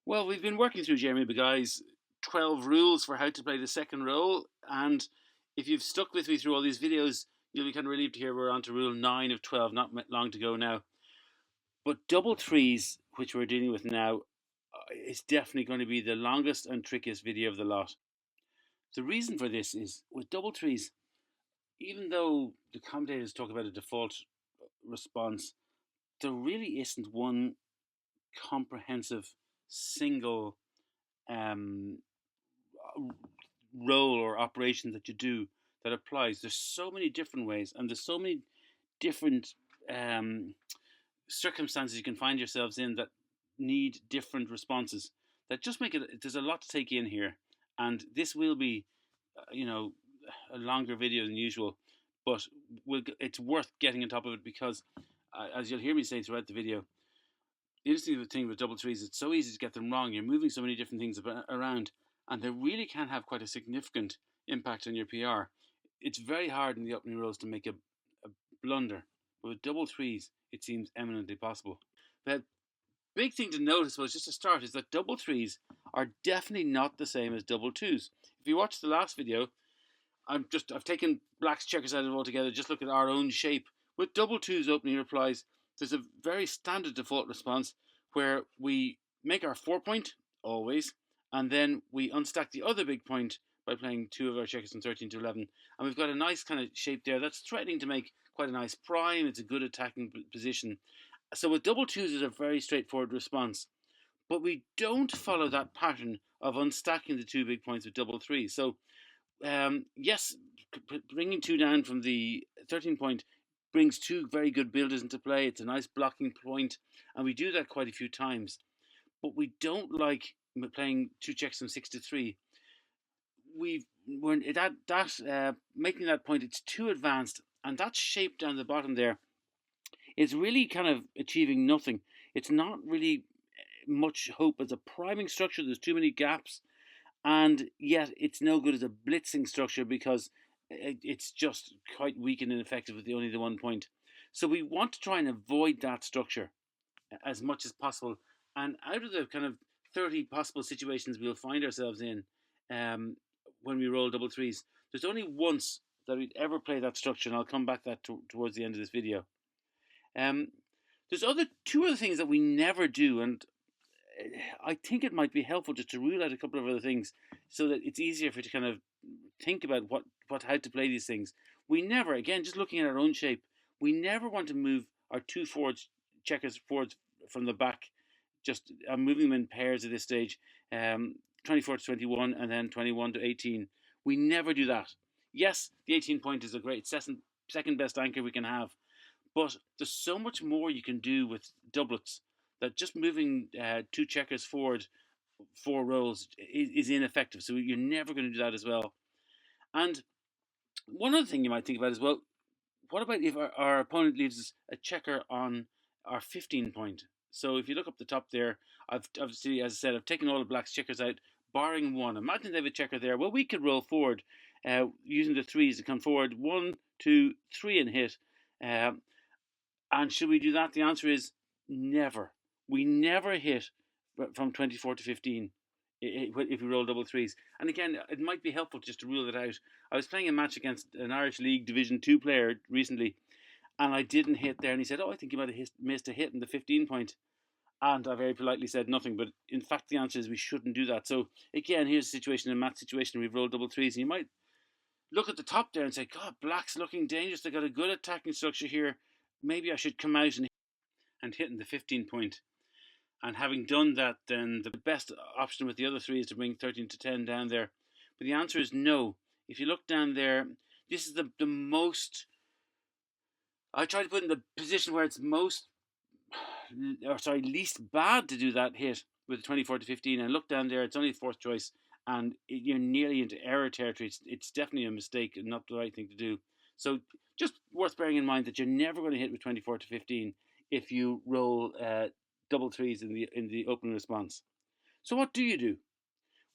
Well, we've been working through Jeremy Beguy's 12 rules for how to play the second role, and if you've stuck with me through all these videos, you'll be kind of relieved to hear we're on to rule 9 of 12, not long to go now. But double threes, which we're dealing with now, is definitely going to be the longest and trickiest video of the lot. The reason for this is, with double threes, even though the commentators talk about a default response, there really isn't one comprehensive single um, role or operation that you do that applies. There's so many different ways, and there's so many different circumstances you can find yourselves in that need different responses. That just make it. There's a lot to take in here, and this will be, a longer video than usual, but it's worth getting on top of it because, as you'll hear me say throughout the video, the interesting thing with double threes, it's so easy to get them wrong. You're moving so many different things around, and they really can have quite a significant impact on your PR. It's very hard in the opening rows to make a blunder, but with double threes, it seems eminently possible. The big thing to notice, was just to start, is that double threes are definitely not the same as double twos. If you watch the last video, I've taken black's checkers out of it altogether. Just look at our own shape. With double twos opening replies, there's a very standard default response where we make our 4-point always, and then we unstack the other big point by playing two of our checkers from 13 to 11. And we've got a nice kind of shape there that's threatening to make quite a nice prime. It's a good attacking position. So with double twos, it's a very straightforward response. But we don't follow that pattern of unstacking the two big points with double threes. So yes, bringing two down from the 13 point brings two very good builders into play. It's a nice blocking point, and we do that quite a few times. But we don't like playing two checks from 6 to 3. Making that point, it's too advanced, and that shape down the bottom there is really kind of achieving nothing. It's not really much hope as a priming structure. There's too many gaps, and yet it's no good as a blitzing structure because it's just quite weak and ineffective with only the 1 point. So we want to try and avoid that structure as much as possible. And out of the kind of 30 possible situations we'll find ourselves in when we roll double threes, there's only once that we'd ever play that structure, and I'll come back that towards the end of this video. There's two other things that we never do, and I think it might be helpful just to rule out a couple of other things so that it's easier for you to kind of think about how to play these things. We never, again, just looking at our own shape, we never want to move our two checkers forwards from the back. Just moving them in pairs at this stage, 24 to 21 and then 21 to 18. We never do that. Yes, the 18 point is a great second best anchor we can have, but there's so much more you can do with doublets that just moving two checkers forward 4 rows is ineffective. So you're never going to do that as well. And one other thing you might think about as well, what about if our opponent leaves us a checker on our 15 point? So if you look up the top there, I've obviously, as I said, I've taken all the black's checkers out, barring one. Imagine they have a checker there. Well, we could roll forward using the threes to come forward 1, 2, 3 and hit. And should we do that? The answer is never. We never hit from 24 to 15 if we roll double threes. And again, it might be helpful just to rule it out. I was playing a match against an Irish League Division 2 player recently, and I didn't hit there. And he said, I think you might have missed a hit in the 15 point. And I very politely said nothing. But in fact, the answer is we shouldn't do that. So again, here's a situation, a match situation, we've rolled double threes. And you might look at the top there and say, God, black's looking dangerous. They got a good attacking structure here. Maybe I should come out and hit in the 15 point. And having done that, then the best option with the other three is to bring 13 to 10 down there. But the answer is no. If you look down there, this is the most... I try to put in the position where it's least bad to do that hit with 24 to 15. And look down there, it's only the fourth choice. And you're nearly into error territory. It's definitely a mistake and not the right thing to do. So just worth bearing in mind that you're never going to hit with 24 to 15 if you roll double threes in the opening response. So what do you do?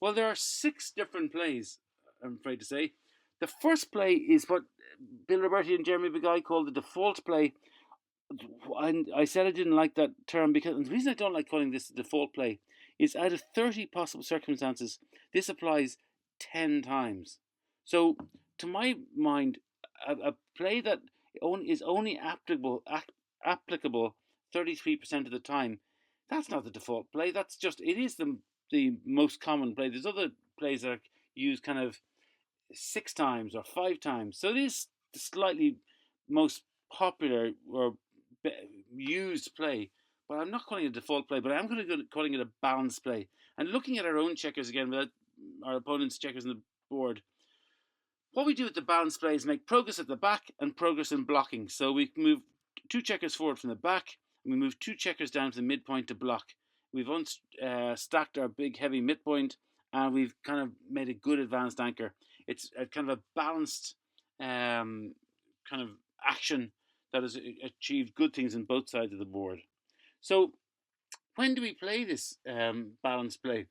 Well, there are 6 different plays, I'm afraid to say. The first play is what Bill Roberti and Jeremy Beguy call the default play. I said I didn't like that term because and the reason I don't like calling this default play is out of 30 possible circumstances, this applies 10 times. So, to my mind, a play that is only applicable 33% of the time, that's not the default play. That's just, it is the most common play. There's other plays that are used kind of 6 times or 5 times. So it is the slightly most popular or used play. But I'm not calling it a default play, but I'm going to calling it a balanced play. And looking at our own checkers again, without our opponent's checkers on the board, what we do with the balanced play is make progress at the back and progress in blocking. So we move 2 checkers forward from the back, and we move 2 checkers down to the midpoint to block. We've stacked our big heavy midpoint, and we've kind of made a good advanced anchor. It's a kind of a balanced kind of action that has achieved good things on both sides of the board. So when do we play this balanced play?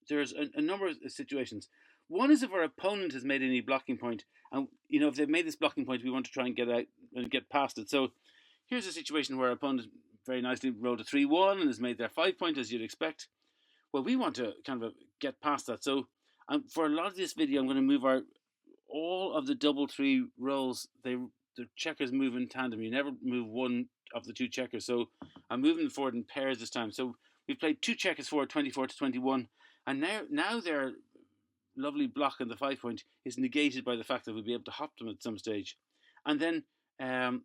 There's a number of situations. One is if our opponent has made any blocking point, and if they've made this blocking point, we want to try and get out and get past it. So here's a situation where our opponent very nicely rolled a 3-1 and has made their 5 point, as you'd expect. Well, we want to kind of get past that. So for a lot of this video, I'm going to move all of the double 3 rolls. The checkers move in tandem. You never move one of the 2 checkers. So I'm moving them forward in pairs this time. So we've played 2 checkers forward, 24 to 21. And now their lovely block on the 5 point is negated by the fact that we'll be able to hop them at some stage. And then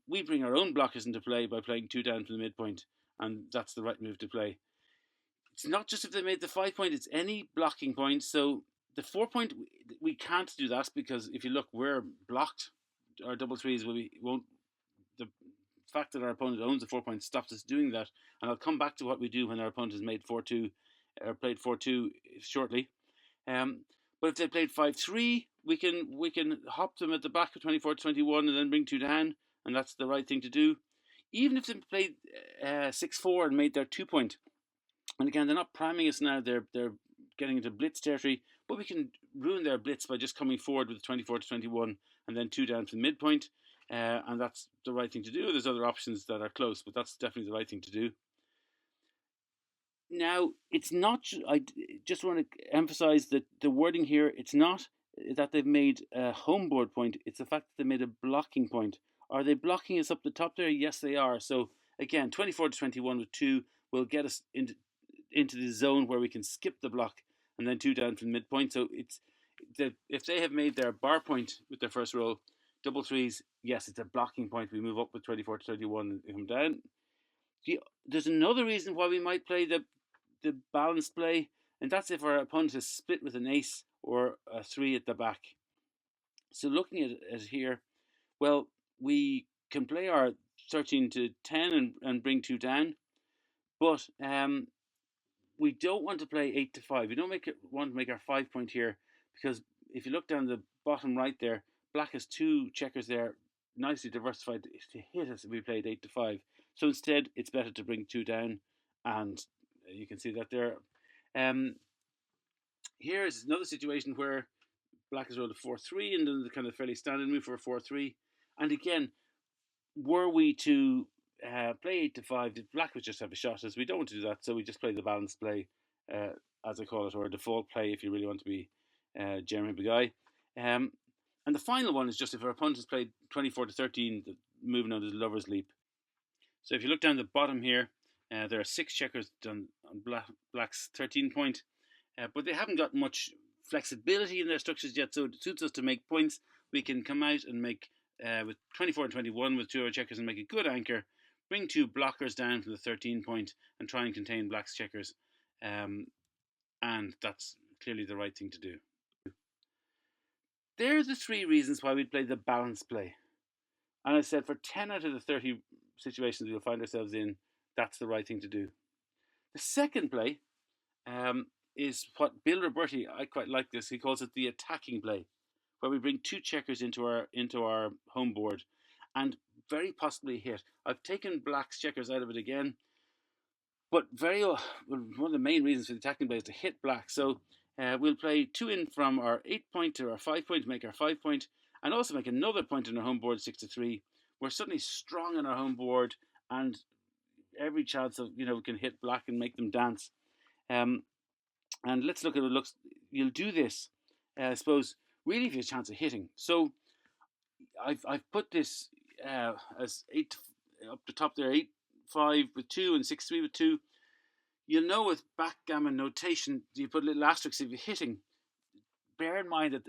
we bring our own blockers into play by playing 2 down from the midpoint. And that's the right move to play. It's not just if they made the 5 point, it's any blocking point. So the 4 point, we can't do that because if you look, we're blocked. Our double 3s, we won't. The fact that our opponent owns the 4 point stops us doing that. And I'll come back to what we do when our opponent has made 4-2 or played 4-2 shortly. But if they played 5-3, we can hop them at the back of 24 to 21 and then bring 2 down, and that's the right thing to do. Even if they played 6-4 and made their 2 point, and again, they're not priming us now, they're getting into blitz territory, but we can ruin their blitz by just coming forward with 24 to 21 and then 2 down from the midpoint, and that's the right thing to do. There's other options that are close, but that's definitely the right thing to do. Now, it's not, I just want to emphasize that the wording here, it's not that they've made a home board point, it's the fact that they made a blocking point. Are they blocking us up the top there? Yes, they are. So, again, 24 to 21 with 2 will get us into the zone where we can skip the block and then 2 down from the midpoint. So, if they have made their bar point with their first roll, double 3s, yes, it's a blocking point. We move up with 24 to 31 and come down. There's another reason why we might play the balanced play, and that's if our opponent is split with an ace or a 3 at the back. So looking at it here, well, we can play our 13 to 10 and bring 2 down, but we don't want to play 8 to 5. We don't want to make our 5 point here, because if you look down the bottom right there, black has 2 checkers there, nicely diversified to hit us if we played 8 to 5. So instead, it's better to bring 2 down, and you can see that there. Here is another situation where black has rolled a 4-3 and then the kind of fairly standard move for a 4-3. And again, were we to play 8 to 5, black would just have a shot, as we don't want to do that, so we just play the balanced play, as I call it, or a default play if you really want to be Jeremy Guy. And the final one is just if our opponent has played 24 to 13, moving on to the lover's leap. So if you look down the bottom here, there are 6 checkers on black's 13 point, but they haven't got much flexibility in their structures yet, so it suits us to make points. We can come out and make, with 24 and 21 with 2 other checkers, and make a good anchor, bring 2 blockers down from the 13 point and try and contain black's checkers, and that's clearly the right thing to do. There are the 3 reasons why we'd play the balanced play. And I said for 10 out of the 30 situations we'll find ourselves in, that's the right thing to do. The second play is what Bill Roberti, I quite like this, he calls it the attacking play, where we bring 2 checkers into our home board and very possibly hit. I've taken black's checkers out of it again, but one of the main reasons for the attacking play is to hit black. So we'll play 2 in from our 8 point to our 5 point to make our 5 point, and also make another point on our home board, 6 to 3. We're suddenly strong on our home board, and every chance of can hit black and make them dance. Um, and let's look at it. Looks you'll do this, I suppose, really if you have a chance of hitting. So I've put this as eight up the top there, 8-5 with 2 and 6-3 with 2. You'll know with backgammon notation, you put little asterisks if you're hitting. Bear in mind that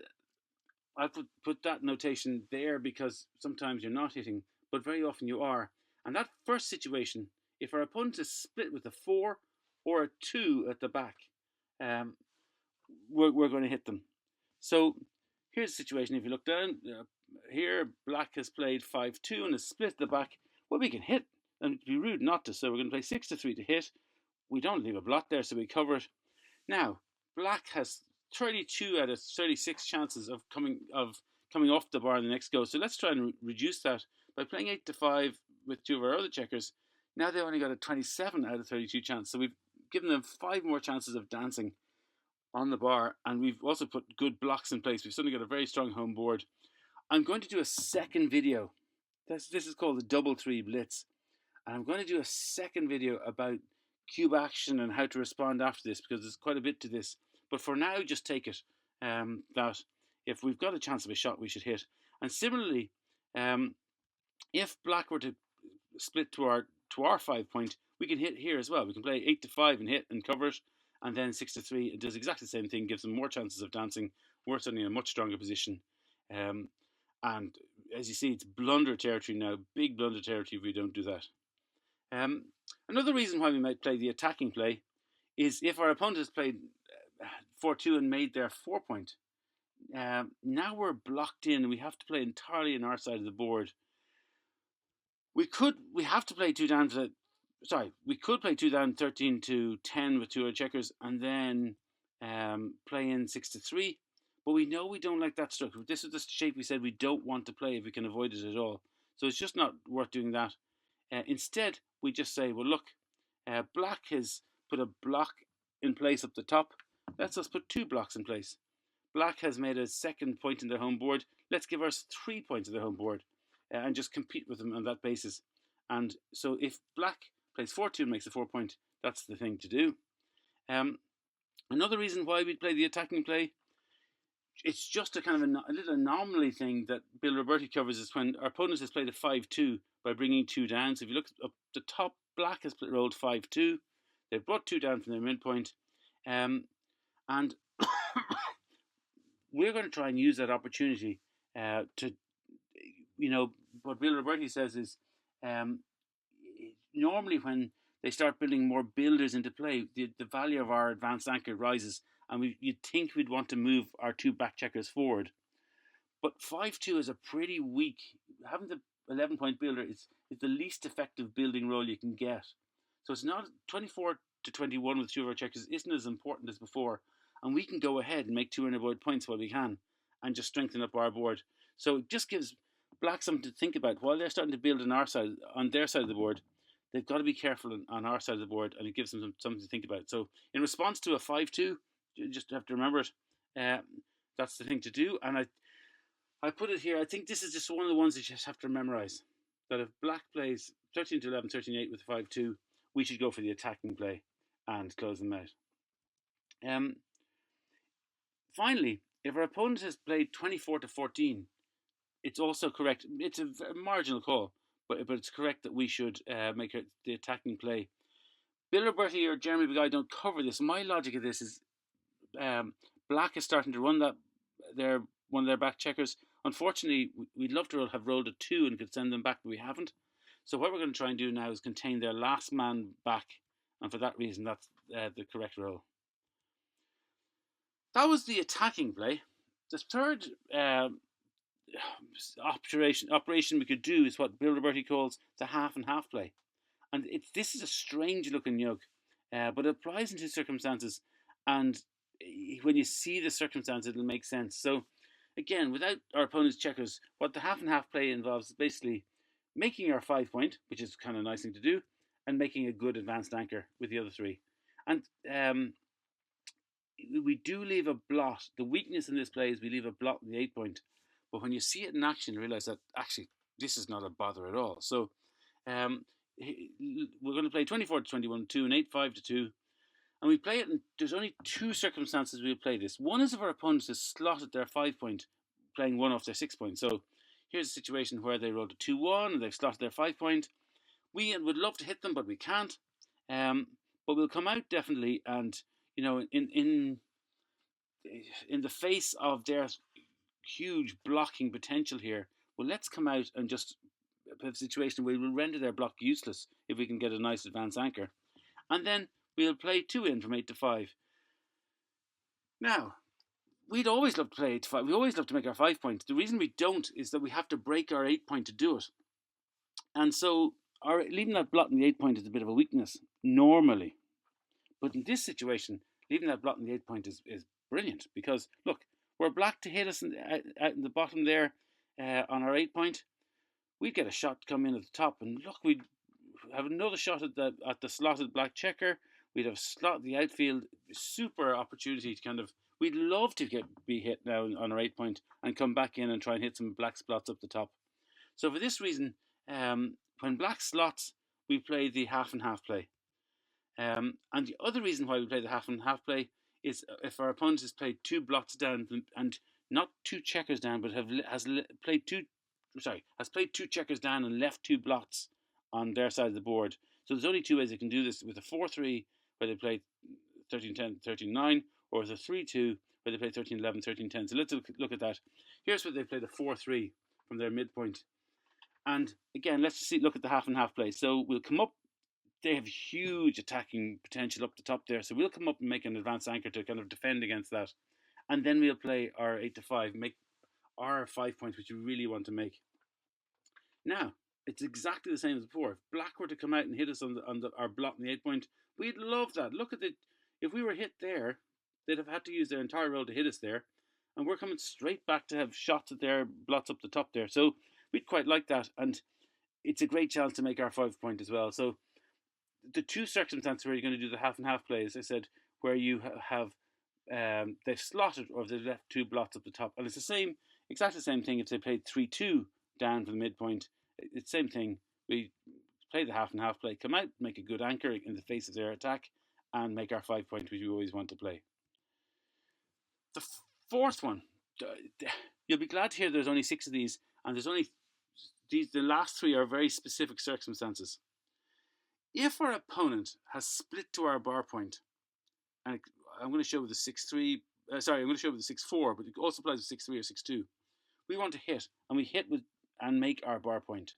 I put that notation there because sometimes you're not hitting, but very often you are. And that first situation, if our opponent is split with a 4 or a 2 at the back, um, we're going to hit them. So here's the situation. If you look down here, black has played 5-2 and has split the back. Well, we can hit, and it'd be rude not to. So we're going to play 6-3 to hit. We don't leave a blot there, so we cover it. Now, black has 32 out of 36 chances of coming off the bar in the next go. So let's try and reduce that by playing 8-5 with 2 of our other checkers. Now they've only got a 27 out of 32 chance. So we've given them 5 more chances of dancing on the bar, and we've also put good blocks in place. We've suddenly got a very strong home board. I'm going to do a second video. This is called the double 3 blitz, and I'm going to do a second video about cube action and how to respond after this, because there's quite a bit to this. But for now, just take it that if we've got a chance of a shot, we should hit. And similarly, if black were to split to our 5 point, we can hit here as well. We can play 8-5 and hit and cover it, and then 6-3. It does exactly the same thing, gives them more chances of dancing. We're suddenly in a much stronger position. And as you see, it's blunder territory now, big blunder territory if we don't do that. Another reason why we might play the attacking play is if our opponent has played 4-2 and made their 4 point. Now we're blocked in and we have to play entirely on our side of the board. We have to play 2 down we could play 2 down 13-10 with 2 other checkers and then play in 6-3. But we know we don't like that structure. This is the shape we said we don't want to play if we can avoid it at all. So it's just not worth doing that. Instead, we just say, well, look, black has put a block in place up the top. Let's just put 2 blocks in place. Black has made a second point in their home board. Let's give us 3 points in their home board and just compete with them on that basis. And so if black plays 4-2 and makes a 4 point, that's the thing to do. Another reason why we'd play the attacking play, it's just a kind of a little anomaly thing that Bill Roberti covers, is when our opponent has played a 5-2 by bringing 2 down. So if you look up the top, black has rolled 5-2. They've brought 2 down from their midpoint. And we're going to try and use that opportunity to, what Bill Roberti says is normally when they start building more builders into play, the value of our advanced anchor rises, and you'd think we'd want to move our 2 back checkers forward. But 5-2 is a pretty weak, having the 11 point builder is the least effective building role you can get. So it's not 24-21 with 2 of our checkers isn't as important as before, and we can go ahead and make 2 inner-board points while we can and just strengthen up our board. So it just gives black something to think about while they're starting to build on their side of the board. They've got to be careful on our side of the board, and it gives them something to think about. So in response to a 5-2, you just have to remember it. That's the thing to do. And I put it here. I think this is just one of the ones that you just have to memorize. That if black plays 13-11, 13-8 with 5-2, we should go for the attacking play and close them out. Finally, if our opponent has played 24-14, it's also correct. It's a marginal call, but it's correct that we should make the attacking play. Bill Roberti or Jeremy Begay don't cover this. My logic of this is black is starting to run one of their back checkers. Unfortunately, we'd love to have rolled a 2 and could send them back, but we haven't. So what we're going to try and do now is contain their last man back, and for that reason, that's the correct roll. That was the attacking play. The third operation we could do is what Bill Roberti calls the half and half play. And this is a strange looking yug, but it applies in 2 circumstances, and when you see the circumstance, it'll make sense. So again, without our opponent's checkers, what the half and half play involves is basically making our 5 point, which is kind of a nice thing to do, and making a good advanced anchor with the other 3. And we do leave a blot. The weakness in this play is we leave a blot in the 8 point. But when you see it in action, you realize that actually this is not a bother at all. So we're going to play 24 to 21 2 and 8-5 to 2. And we play it, and there's only two circumstances we'll play this. One is if our opponent has slotted their 5-point, playing one off their 6-point. So here's a situation where they rolled a 2-1 and they've slotted their 5-point. We would love to hit them, but we can't. But we'll come out definitely, and in the face of their huge blocking potential here, well, let's come out and just have a situation where we'll render their block useless if we can get a nice advance anchor. And then we'll play 2 in from 8 to 5. Now, we'd always love to play 8 to 5. We always love to make our 5-point. The reason we don't is that we have to break our 8-point to do it. And so leaving that blot in the 8-point is a bit of a weakness, normally. But in this situation, leaving that blot in the 8-point is brilliant, because, look, we're black to hit us out in the bottom there on our 8-point. We'd get a shot to come in at the top, and look, we'd have another shot at the slotted black checker. We'd have slot the outfield, super opportunity to kind of. We'd love to be hit now on our 8-point and come back in and try and hit some black spots up the top. So for this reason, when black slots, we play the half and half play. And the other reason why we play the half and half play is if our opponent has played 2 blots down and not 2 checkers down, but has played 2 checkers down and left 2 blots on their side of the board. So there's only 2 ways they can do this: with a 4-3 where they play 13-10, 13-9, or with a 3-2 where they play 13-11, 13-10. So let's look at that. Here's where they play the 4-3 from their midpoint. And again, let's just look at the half and half play. So we'll come up. They have huge attacking potential up the top there. So we'll come up and make an advanced anchor to kind of defend against that. And then we'll play our 8 to 5, make our 5 points, which we really want to make. Now, it's exactly the same as before. If black were to come out and hit us on our blot in the 8-point, we'd love that. Look at it. If we were hit there, they'd have had to use their entire roll to hit us there. And we're coming straight back to have shots at their blots up the top there. So we'd quite like that. And it's a great chance to make our 5-point as well. So the 2 circumstances where you're going to do the half and half play, as I said, where you have they've slotted or they've left 2 blots up the top, and it's exactly the same thing if they played 3-2 down from the midpoint. It's the same thing. We play the half and half play, come out, make a good anchor in the face of their attack, and make our 5-point, which we always want to play. The fourth one, you'll be glad to hear there's only 6 of these, and there's only the last 3 are very specific circumstances. If our opponent has split to our bar point, and I'm going to show with the 6-3, I'm going to show with the 6-4, but it also applies with 6-3 or 6-2. We want to hit, and we hit and make our bar point.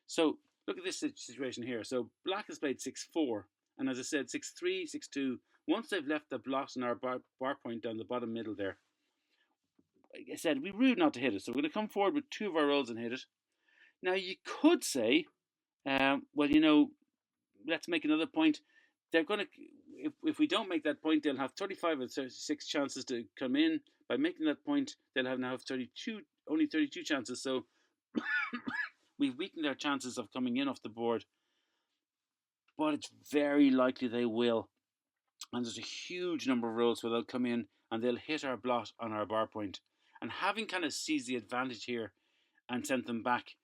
So look at this situation here. So black has played 6-4, and as I said, 6-3, 6-2. Once they've left the blot in our bar point down the bottom middle there, like I said, we're rude not to hit it. So we're going to come forward with 2 of our rolls and hit it. Now you could say, well, let's make another point. They're going to, if we don't make that point, they'll have 35 or 36 chances to come in. By making that point, they'll now have only 32 chances. So we've weakened their chances of coming in off the board. But it's very likely they will. And there's a huge number of rolls where they'll come in and they'll hit our blot on our bar point. And having kind of seized the advantage here and sent them back,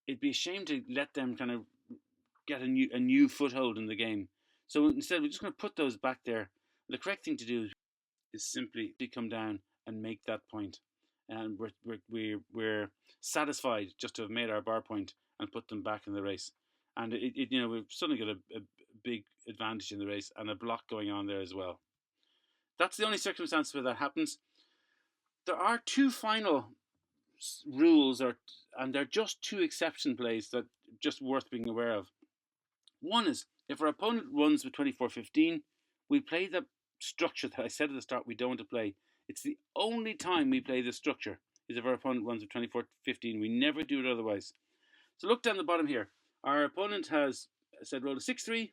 it'd be a shame to let them kind of get a new foothold in the game. So instead, we're just going to put those back there. The correct thing to do is simply to come down and make that point, and we're satisfied just to have made our bar point and put them back in the race. And we've suddenly got a big advantage in the race and a block going on there as well. That's the only circumstance where that happens. There are 2 final rules, and they're just 2 exception plays that are just worth being aware of. One is, if our opponent runs with 24-15, we play the structure that I said at the start we don't want to play. It's the only time we play this structure is if our opponent runs with 24-15. We never do it otherwise. So look down the bottom here. Our opponent has said roll a 6-3.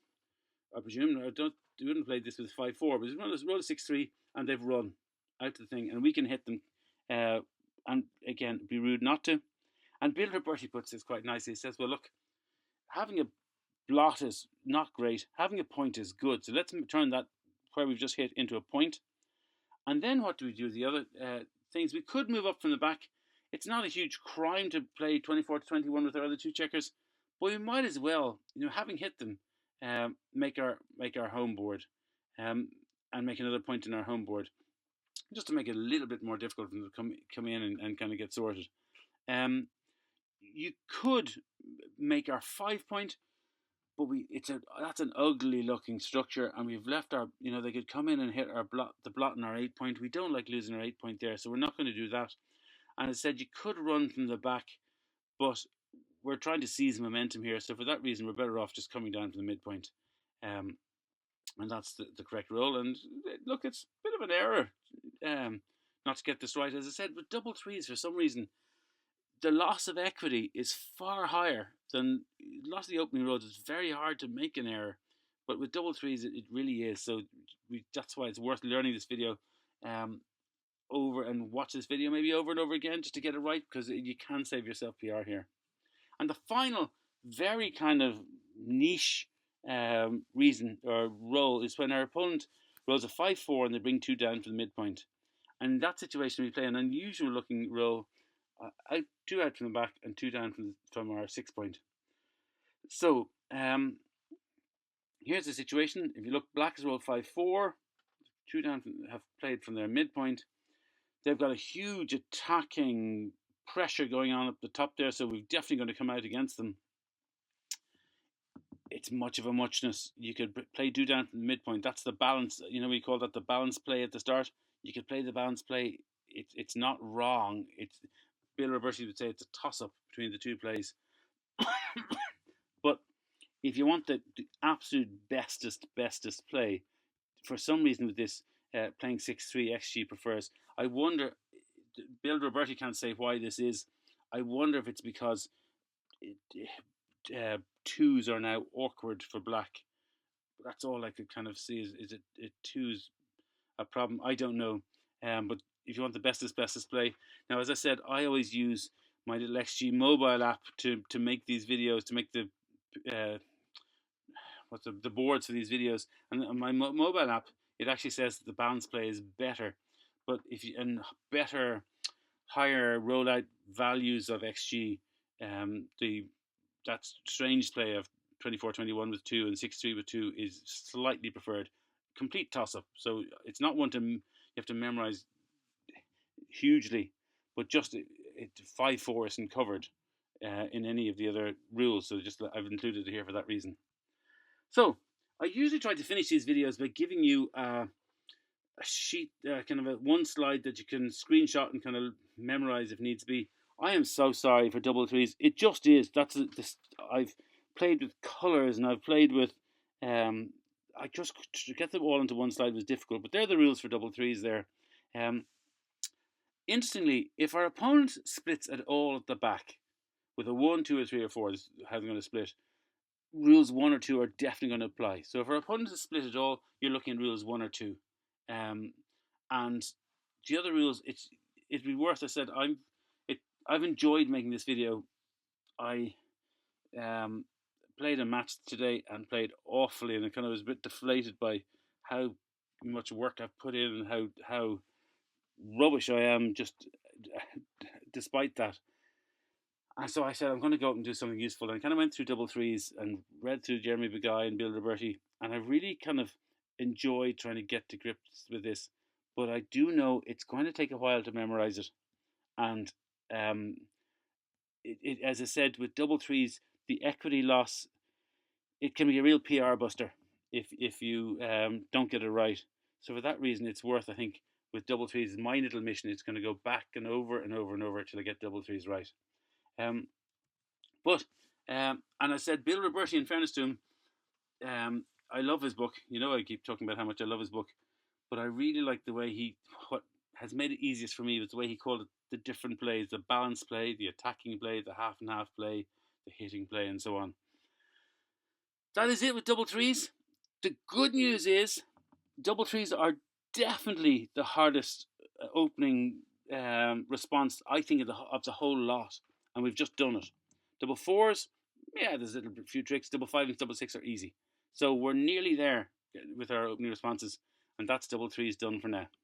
I presume we wouldn't play this with 5-4, but roll a 6-3 and they've run out to the thing, and we can hit them. And again, be rude not to. And Bill Herberti puts this quite nicely. He says, well, look, having a blot is not great. Having a point is good. So let's turn that where we've just hit into a point. And then what do we do? The other things, we could move up from the back. It's not a huge crime to play 24-21 with our other 2 checkers, But we might as well, having hit them, make our home board, um, and make another point in our home board, just to make it a little bit more difficult for them to come in and kind of get sorted. Um, you could make our 5 point, but that's an ugly looking structure, and we've left our, they could come in and hit the blot in our 8 point. We don't like losing our 8 point there, so we're not going to do that. And as I said, you could run from the back, but we're trying to seize momentum here, so for that reason, we're better off just coming down from the midpoint. And that's the correct roll. And look, it's a bit of an error not to get this right. As I said, with double threes, for some reason, the loss of equity is far higher than loss of the opening roads. It's very hard to make an error, but with double threes, it really is. So that's why it's worth learning this video over, and watch this video maybe over and over again just to get it right, because you can save yourself PR here. And the final, very kind of niche reason or roll is when our opponent rolls a 5-4 and they bring 2 down for the midpoint. And in that situation, we play an unusual looking roll, 2 out from the back and 2 down from our 6 point. So here's the situation. If you look, black has rolled 5-4, 2 down have played from their midpoint. They've got a huge attacking pressure going on up the top there, so we're definitely going to come out against them. It's much of a muchness. You could play 2 down from the midpoint. That's the balance. We call that the balance play at the start. You could play the balance play. It's not wrong. Bill Roberti would say it's a toss-up between the two plays. But if you want the absolute bestest play, for some reason with this playing 6-3, XG prefers. I wonder, Bill Roberti can't say why this is. I wonder if it's because twos are now awkward for black. That's all I could kind of see. Is it twos a problem? I don't know. But if you want the bestest play, now as I said, I always use my little XG mobile app to make these videos, to make the the boards for these videos. And on my mobile app, it actually says that the balance play is better, but better, higher rollout values of XG, that strange play of 24-21 with 2 and 6-3 with 2 is slightly preferred. Complete toss-up. So it's not one you have to memorize hugely, but just 5-4 isn't covered in any of the other rules. So I've included it here for that reason. So I usually try to finish these videos by giving you a sheet, kind of one slide that you can screenshot and kind of memorize if needs be. I am so sorry for double threes. It just is. I've played with colors and I've played with. I just to get them all into one slide was difficult, but they're the rules for double threes there. Interestingly, if our opponent splits at all at the back with a 1, 2, or 3, or 4, this is how they're going to split. Rules 1 or 2 are definitely going to apply. So if our opponent is split at all, you're looking at rules 1 or 2. And the other rules, it'd be worth. I said I've enjoyed making this video. I played a match today and played awfully, and I kind of was a bit deflated by how much work I've put in and how rubbish I am. Just despite that. And so I said, I'm going to go out and do something useful. And I kind of went through double threes and read through Jeremy Beguy and Bill Roberti. And I really kind of enjoyed trying to get to grips with this. But I do know it's going to take a while to memorize it. And as I said, with double threes, the equity loss, it can be a real PR buster if you don't get it right. So for that reason, it's worth, I think, with double threes, my little mission is going to go back and over and over and over till I get double threes right. And I said, Bill Roberti, in fairness to him, I love his book. I keep talking about how much I love his book, but I really like the way what has made it easiest for me was the way he called it the different plays: the balance play, the attacking play, the half and half play, the hitting play, and so on. That is it with double threes. The good news is double threes are definitely the hardest opening response, I think, of the whole lot, and we've just done it. Double fours, yeah, there's a few tricks. Double 5 and double 6 are easy. So we're nearly there with our opening responses, and that's double threes done for now.